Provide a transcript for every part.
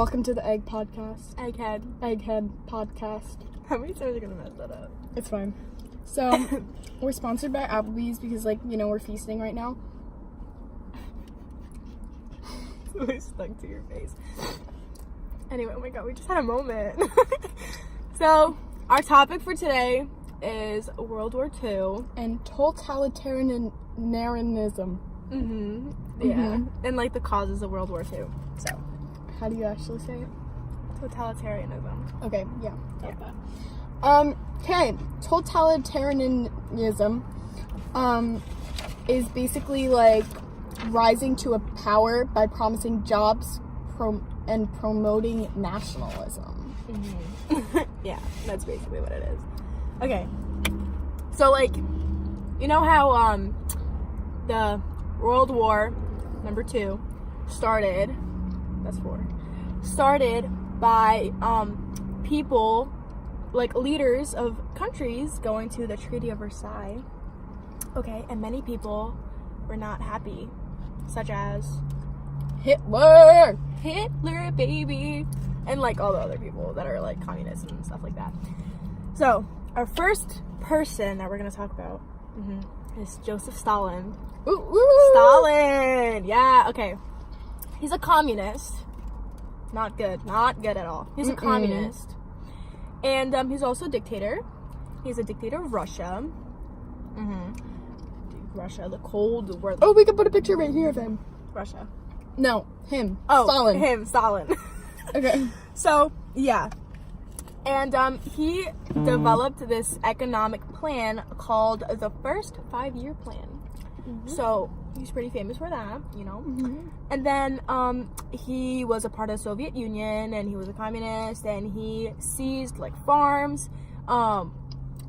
Welcome to the Egg Podcast. Egghead Podcast. How many times are you gonna mess that up? It's fine. So, we're sponsored by Applebee's because, we're feasting right now. It's always stuck to your face. Anyway, oh my god, we just had a moment. So, our topic for today is World War II. And totalitarianism. Mm-hmm. Yeah. And, the causes of World War II. So, how do you actually say it? Totalitarianism. Okay, yeah. Yeah. Okay. Totalitarianism, is basically, rising to a power by promising jobs and promoting nationalism. Mm-hmm. Yeah, that's basically what it is. Okay. So, you know how, the World War II started, that's 4, started by, people, leaders of countries going to the Treaty of Versailles. Okay, and many people were not happy, such as Hitler, baby, and all the other people that are communists and stuff like that. So, our first person that we're gonna talk about is Joseph Stalin. Ooh. Stalin! Yeah, okay. He's a communist. Not good at all. He's a communist. And he's also a dictator. He's a dictator of Russia. Dude, Russia, the Cold War. Oh, we can put a picture right here of him. Russia. No, him. Oh, Stalin. him, Stalin. Okay. So, yeah. And he developed this economic plan called the First 5-Year Plan. So, he's pretty famous for that, you know. And then he was a part of the Soviet Union, and he was a communist, and he seized farms,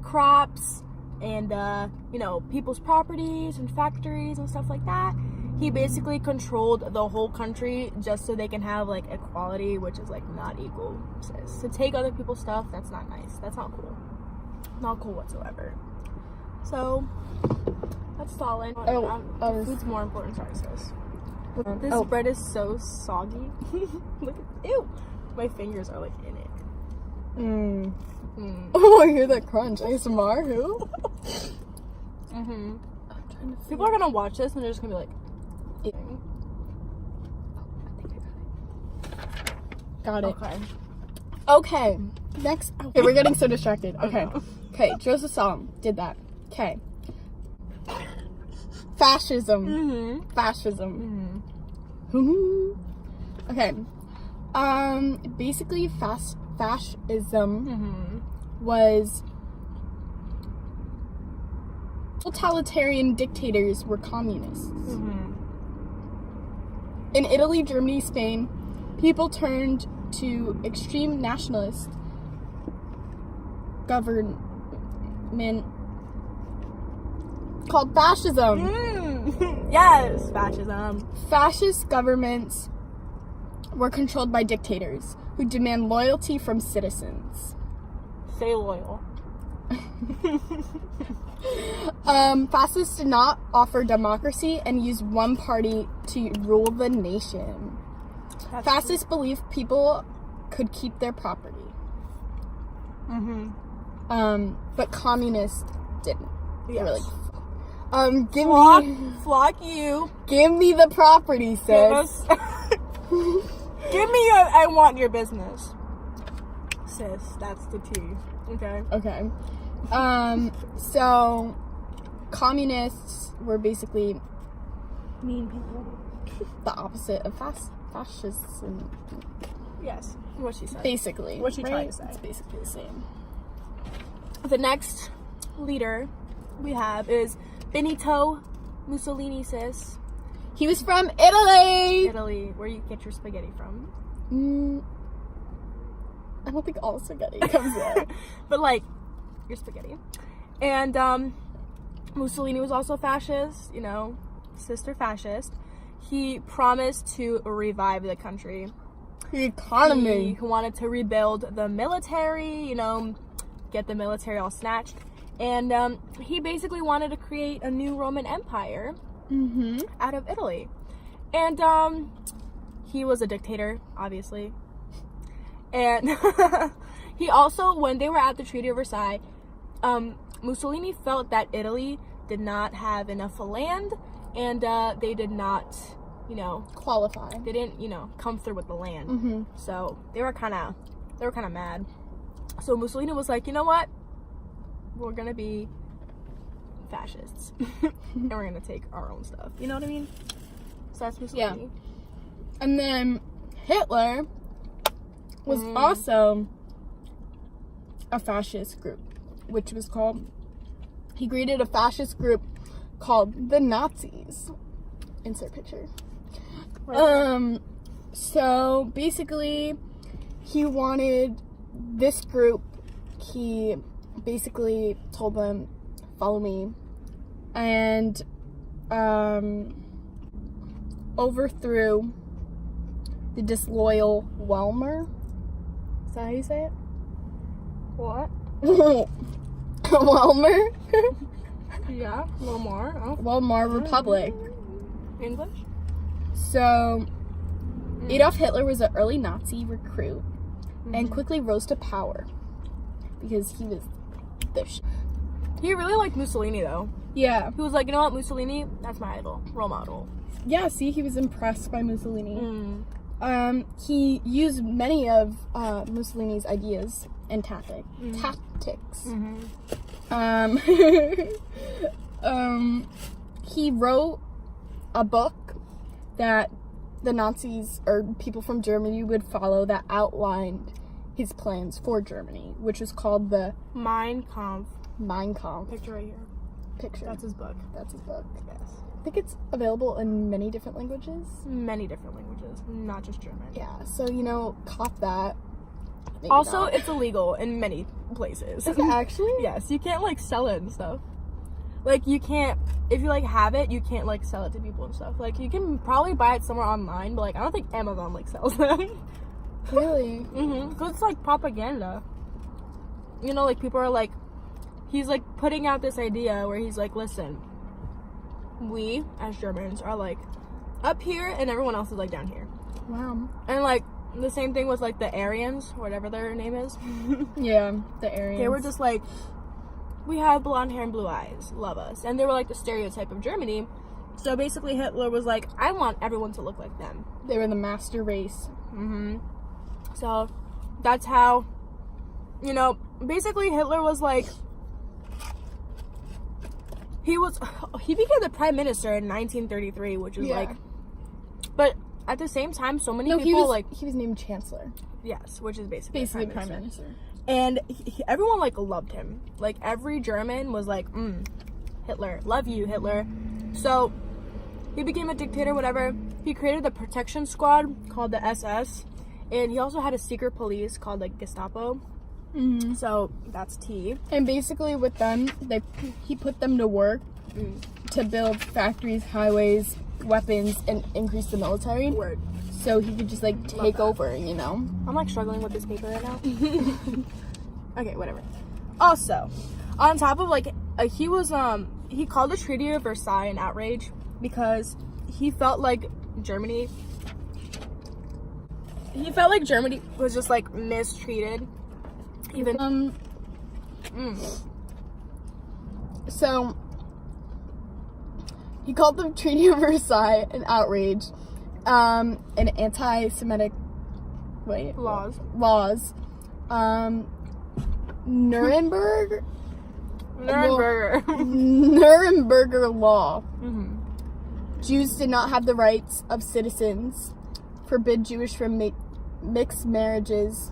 crops, and people's properties and factories and stuff like that. He basically controlled the whole country just so they can have equality, which is not equal. To take other people's stuff, that's not nice. That's not cool. Not cool whatsoever. So that's Stalin. Food's more important. Sorry, sis. This bread is so soggy. Look at, ew. My fingers are in it. Oh, I hear that crunch. ASMR? Who? People are gonna watch this and they're just gonna be like, eating. Got it. Okay. Next. Okay, we're getting so distracted. Okay. Okay, Joseph Stalin did that. Okay. Fascism. Fascism. Okay. Basically, fascism was totalitarian dictators were communists. In Italy, Germany, Spain, people turned to extreme nationalist government called fascism. Yes, fascism. Fascist governments were controlled by dictators who demand loyalty from citizens. Stay loyal. Fascists did not offer democracy and used one party to rule the nation. Fascists believed people could keep their property. But communists didn't. Yes. Flock you. Give me the property, sis. Give me I want your business. Sis, that's the T. Okay. Okay. So communists were basically mean people. The opposite of fascism. Yes, what she said. Basically. What she tried to say. It's basically the same. The next leader we have is Benito Mussolini, sis. He was from Italy! Italy, where you get your spaghetti from. I don't think all spaghetti comes there. But your spaghetti. And Mussolini was also fascist, sister fascist. He promised to revive the country. The economy. He wanted to rebuild the military, get the military all snatched. And he basically wanted to create a new Roman Empire out of Italy. And he was a dictator, obviously. And he also, when they were at the Treaty of Versailles, Mussolini felt that Italy did not have enough land, and they did not, qualify. They didn't, come through with the land. Mm-hmm. So they were kind of mad. So Mussolini was like, you know what? We're gonna be fascists, and we're gonna take our own stuff. You know what I mean? So that's Mussolini. Yeah. And then Hitler was also a fascist group, which was called. He created a fascist group called the Nazis. Insert picture. So basically, he wanted this group. He basically told them, "Follow me," and overthrew the disloyal Weimar. Is that how you say it? What? Weimar? Yeah, Weimar. Oh. Weimar Republic. English? So, Adolf Hitler was an early Nazi recruit and quickly rose to power because he was the He really liked Mussolini, though. Yeah. He was like, you know what, Mussolini? That's my idol. Role model. Yeah, see, he was impressed by Mussolini. He used many of Mussolini's ideas and tactics. He wrote a book that the Nazis or people from Germany would follow that outlined his plans for Germany, which was called the Mein Kampf. Mein Kampf. Picture right here. Picture. That's his book. That's his book. Yes. I think it's available in many different languages. Many different languages, not just German. Yeah, so, cop that. Maybe Also, not. it's illegal in many places. Is it actually? Yes, you can't, sell it and stuff. You can't, if you, have it, you can't, sell it to people and stuff. You can probably buy it somewhere online, but, I don't think Amazon, sells them. Really? Because it's, propaganda. People are, he's, putting out this idea where he's like, listen, we, as Germans, are, up here, and everyone else is, down here. Wow. And, the same thing with, the Aryans, whatever their name is. Yeah, the Aryans. They were just, we have blonde hair and blue eyes, love us. And they were, the stereotype of Germany. So, basically, Hitler was like, I want everyone to look like them. They were the master race. So, that's how, basically, Hitler was, he became the prime minister in 1933, which is but at the same time, so many people he was named chancellor. Yes, which is basically prime minister. And everyone loved him. Every German was Hitler, love you, Hitler. So he became a dictator, whatever. He created the protection squad called the SS, and he also had a secret police called Gestapo. So that's T. And basically with them, he put them to work to build factories, highways, weapons, and increase the military. Word. So he could just take over, I'm struggling with this paper right now. Okay, whatever. Also, on top of he was he called the Treaty of Versailles an outrage because he felt like Germany was just mistreated. Even So he called the Treaty of Versailles an outrage, an anti-Semitic laws. Nuremberger law. Jews did not have the rights of citizens, forbid Jewish from mixed marriages,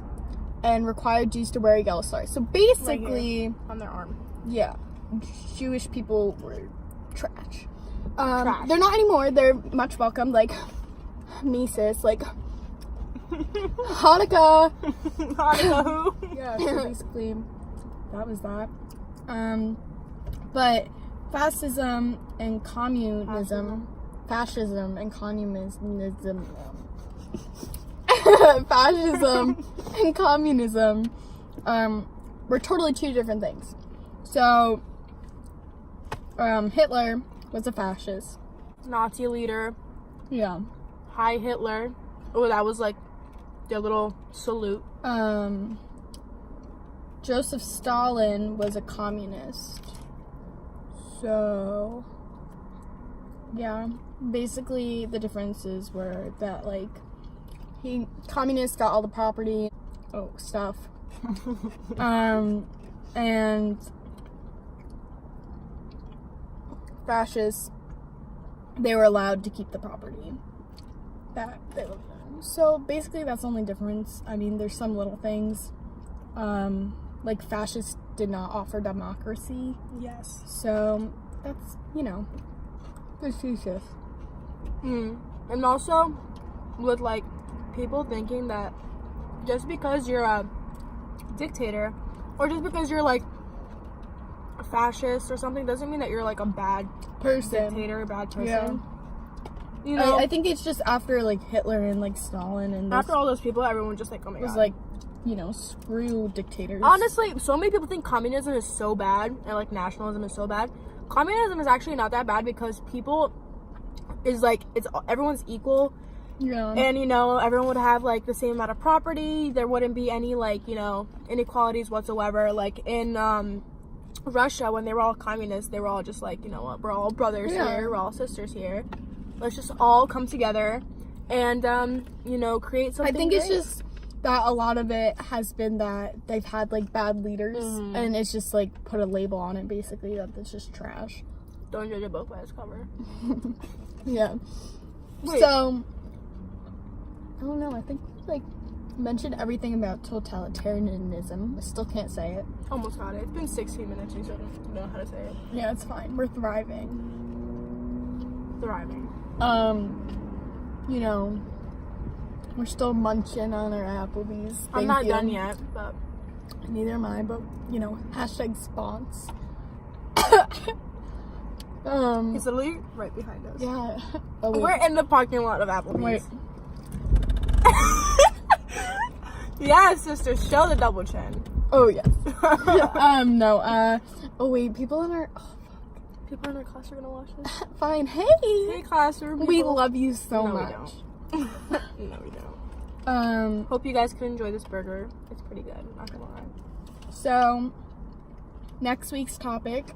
and required Jews to wear a yellow star. So basically, right on their arm. Yeah, Jewish people were trash. They're not anymore. They're much welcome. Mises, Hanukkah. Hanukkah. Yeah, so basically, that was that. But fascism and communism. Fascism and communism. Fascism and communism were totally two different things. So, Hitler was a fascist. Nazi leader. Yeah. Hi, Hitler. Oh, that was the their little salute. Joseph Stalin was a communist. So, yeah, basically the differences were that, like, communists got all the property, stuff, and fascists, they were allowed to keep the property that they lived in. So basically that's the only difference. I mean, there's some little things, like fascists did not offer democracy. Yes. So that's, facetious. And also with like people thinking that just because you're a dictator or just because you're like a fascist or something doesn't mean that you're like a bad dictator, a bad person. Yeah. I think it's just after like Hitler and like Stalin and after all those people, everyone just like, oh my god, was like, screw dictators. Honestly, so many people think communism is so bad and like nationalism is so bad. Communism is actually not that bad because people is like, everyone's equal. Yeah. And everyone would have like the same amount of property. There wouldn't be any like inequalities whatsoever. Like in Russia, when they were all communists, they were all just like, we're all brothers here, we're all sisters here. Let's just all come together and create something. I think great. it's just that a lot of it has been that they've had like bad leaders, and it's just like put a label on it basically that it's just trash. Don't judge a book by its cover. Yeah. Wait. So I don't know. I think like mentioned everything about totalitarianism. I still can't say it. Almost got it. It's been 16 minutes. You still don't know how to say it. Yeah, it's fine. We're thriving. We're still munching on our Applebee's. I'm not done yet, but neither am I. But hashtag spons. He's literally right behind us. Yeah. We're in the parking lot of Applebee's. Wait. Yeah, sister, show the double chin. Oh yes. No. Oh wait, people in our class are gonna watch this. Fine. Hey. Hey, classroom. We people. love you so No, much. We don't. No, we don't. Hope you guys can enjoy this burger. It's pretty good. Not gonna lie. So, next week's topic,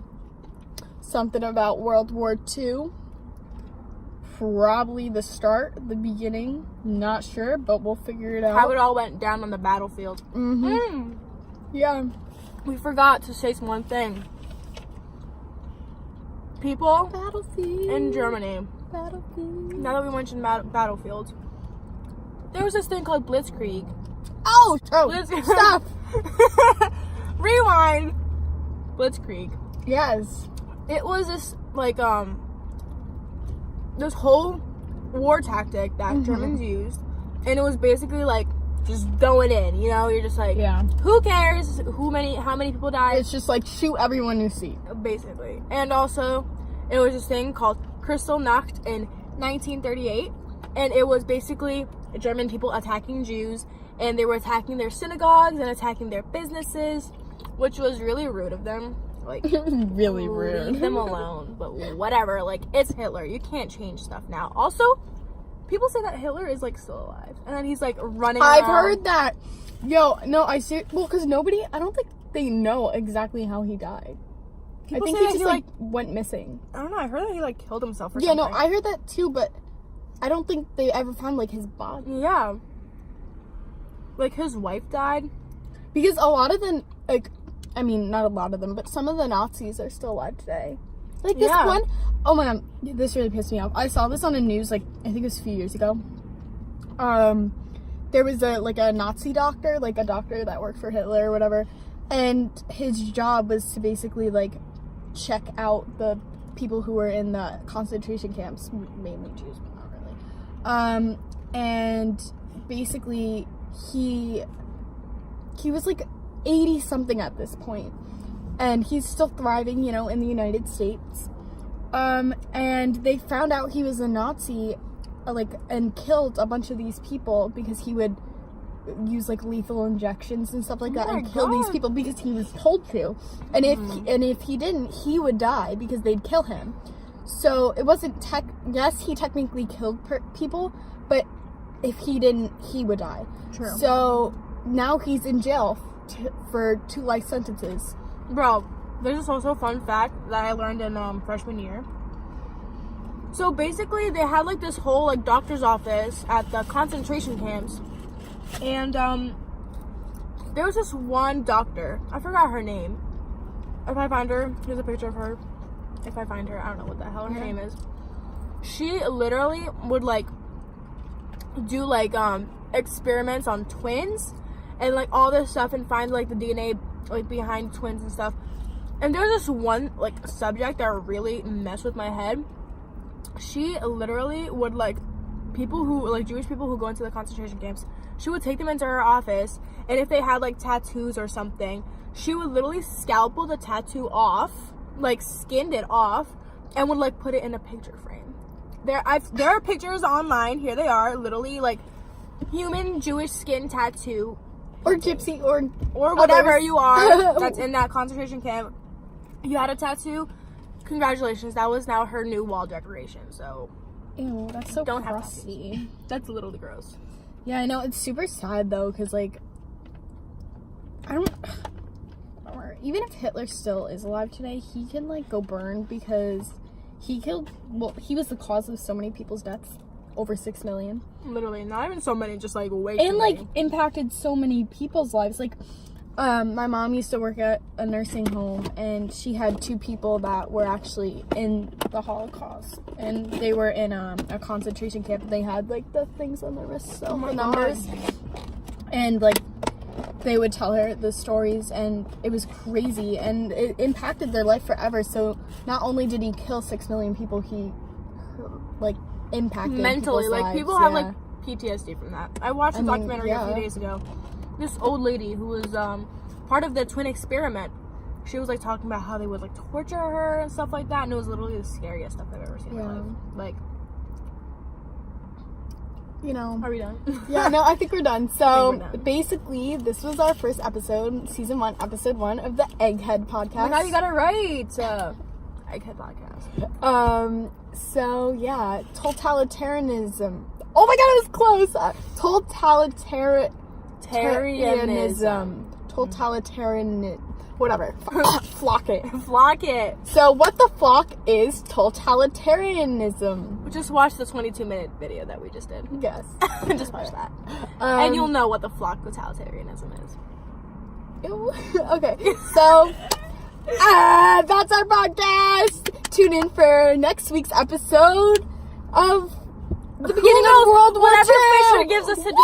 something about World War II. Probably the start, the beginning. Not sure, but we'll figure it out. How it all went down on the battlefield. Yeah. We forgot to say one thing. People Battlefield in Germany. Battlefield. Now that we mentioned battlefields, there was this thing called Blitzkrieg. Oh, stop. Rewind. Blitzkrieg. Yes. It was this like this whole war tactic that Germans used, and it was basically like just going in. You're just like, who cares? How many people died? It's just like shoot everyone you see. Basically. And also, it was this thing called Kristallnacht in 1938, and it was basically German people attacking Jews, and they were attacking their synagogues and attacking their businesses, which was really rude of them. Like, really rude. Leave them alone. But whatever. Like, it's Hitler. You can't change stuff now. Also, people say that Hitler is like still alive, and then he's like running around. I've heard that. Yo, no, I see. Well, because I don't think they know exactly how he died. People I think say he that just like went missing. I don't know. I heard that he like killed himself or yeah, something. no, I heard that too, but I don't think they ever found like his body. Yeah. Like his wife died. Because a lot of them, like, I mean, not a lot of them, but some of the Nazis are still alive today. Like this one, oh my god, this really pissed me off. I saw this on the news, like, I think it was a few years ago. There was a Nazi doctor, like a doctor that worked for Hitler or whatever, and his job was to basically, like, check out the people who were in the concentration camps, mainly Jews, but not really. And basically, he was, like, 80 something at this point, and he's still thriving, in the United States. And they found out he was a Nazi, and killed a bunch of these people because he would use like lethal injections and stuff like that and kill these people because he was told to. And if he didn't, he would die because they'd kill him. So it wasn't yes, he technically killed people, but if he didn't, he would die. True. So now he's in jail for 2 life sentences. Bro, there's this also fun fact that I learned in freshman year. So basically, they had like this whole like doctor's office at the concentration camps, and there was this one doctor. I forgot her name. If I find her, here's a picture of her. If I find her, I don't know what the hell her name is. She literally would like do like experiments on twins and like all this stuff and find like the DNA like behind twins and stuff. And there was this one like subject that really messed with my head. She literally would like people who like Jewish people who go into the concentration camps, she would take them into her office, and if they had like tattoos or something, she would literally scalpel the tattoo off, like skinned it off, and would like put it in a picture frame. There are pictures online. Here they are, literally like human Jewish skin tattoo, or gypsy, or whatever others. you are that's in that concentration camp. You had a tattoo. Congratulations, that was now her new wall decoration. So, ew, that's so don't crusty. Have that's literally gross. Yeah, I know, it's super sad though, because like, even if Hitler still is alive today, he can like go burn because he was the cause of so many people's deaths, over 6 million. Literally, not even so many, just like way and too like many. Impacted so many people's lives. Like, my mom used to work at a nursing home, and she had 2 people that were actually in the Holocaust, and they were in a concentration camp. They had like the things on their wrists, so the numbers, and like they would tell her the stories, and it was crazy, and it impacted their life forever. So not only did he kill 6 million people, he like impacted mentally, like lives. people have like PTSD from that. I watched a documentary a few yeah. days ago. This old lady who was part of the twin experiment, she was like talking about how they would like torture her and stuff like that, and it was literally the scariest stuff I've ever seen in my life. Like, you know, are we done? Yeah, no, I think we're done. So we're done. basically, this was our first episode, season 1, episode 1 of the Egghead podcast. Oh my God, you got it right. Egghead podcast. So yeah, totalitarianism. Oh my God, it was close. Totalitarianism. Whatever. Flock it. Flock it. So what the flock is totalitarianism? Just watch the 22-minute video that we just did. Yes. Just watch that. And you'll know what the flock totalitarianism is. Ew. Okay, so that's our podcast. Tune in for next week's episode of the beginning of World War II. Whatever Fisher gives us to do.